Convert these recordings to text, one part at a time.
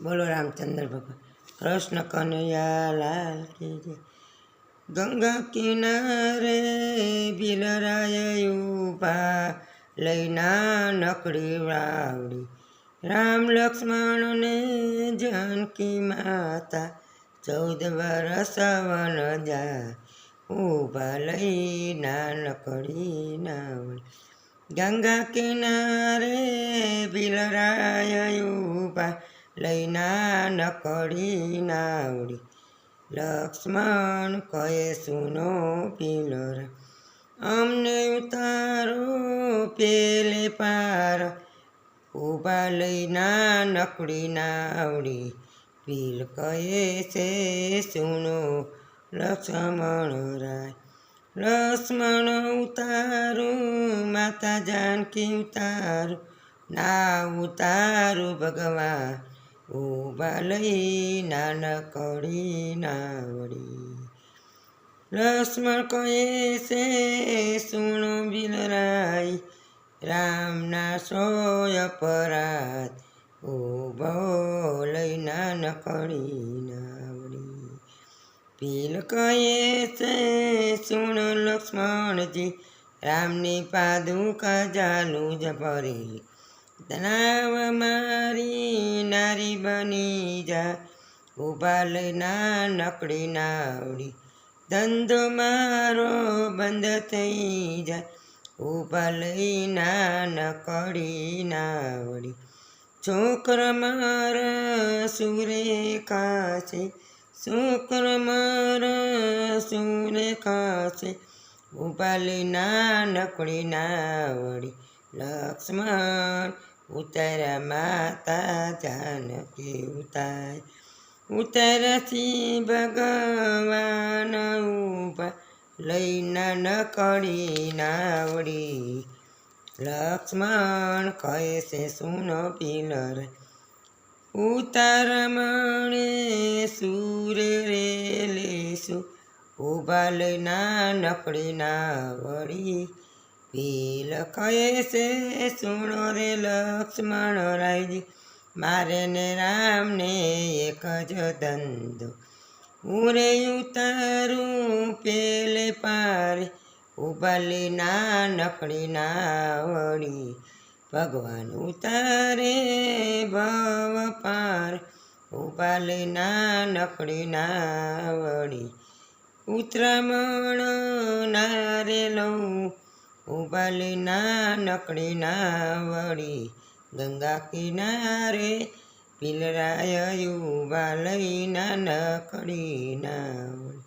બોલો રામચંદ્ર ભગવાન કૃષ્ણ કનૈયા લાલ કી જય। ગંગા કિનારે બિલરાય ઊભા લઈના નકડી વાવડી, રામ લક્ષ્મણ ને જાનકી માતા 14 વર્ષ વન જા ઊભા લઈ નાનકડી નાવડી। ગંગા કિનારે બિલરાય ઊભા લઈના નકડી નાવડી, લક્ષ્મણ કહે સુનો પિલર, અમને ઉતારો પેલે પાર, ઊભા લઈના નકડી નાવડી, પીલ કહે છે સુનો લક્ષ્મણ રાય। લક્ષ્મણ ઉતારું માતા જાનકી ઉતારું, ના ઉતારું ભગવાન, ઊભા લઈ નાનકડી નાવડી। લક્ષ્મણ કહે છે સુનો બિલરાય, રામના સોય પરાત, ઊભો લઈ નાનકડી નાવડી। પીલ કહે છે સુણ લક્ષ્મણજી, રામની પાદુકા જાલું જ ભરેલી, તનાવ મારી નારી બની જા, ઊભા લઈ નાનકડી નાવડી, ધંધો મારો બંધ થઈ જાય, ઊભા લઈ નાનકડી નાવડી। છોકરા મારા સુરેખા છે, છોકરા મારા સુરેખા છે, ઊભા લઈ નાનકડી નાવડી। લક્ષ્મણ ઉતાર્યા માતા જાનકી ઉતાર, ઉતાર્યાથી ભગવાન ઊભા લઈ નાનકડી નાવડી। લક્ષ્મણ કહે છે સુનો પિલર, ઉતાર મણે સુરે રે લેશું, ઊભા લઈ નાનકડી નાવડી, પીલ કહે છે સુણો રે લક્ષ્મણ રાયજી, મારે ને રામને એક જ ધંધો, હું રે ઉતારું પેલે પારે, ઊભા લઈ નાનકડી નાવડી, ભગવાન ઉતારે ભવ પાર, ઊભા લઈ નાનકડી નાવડી। ઉત્તરામણ નારે લઉં, ઊભા લઈ નાનકડી નાવડી, ગંગા કિનારે પિલરાય ઊભા લઈ નાનકડી નાવડી।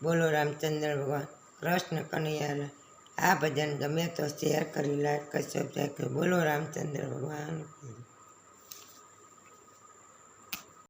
બોલો રામચંદ્ર ભગવાન કૃષ્ણ કનૈયા। આ ભજન ગમે તો શેર કરી, લાઈક કરી, સબસ્ક્રાઈબ કરી। બોલો રામચંદ્ર ભગવાન।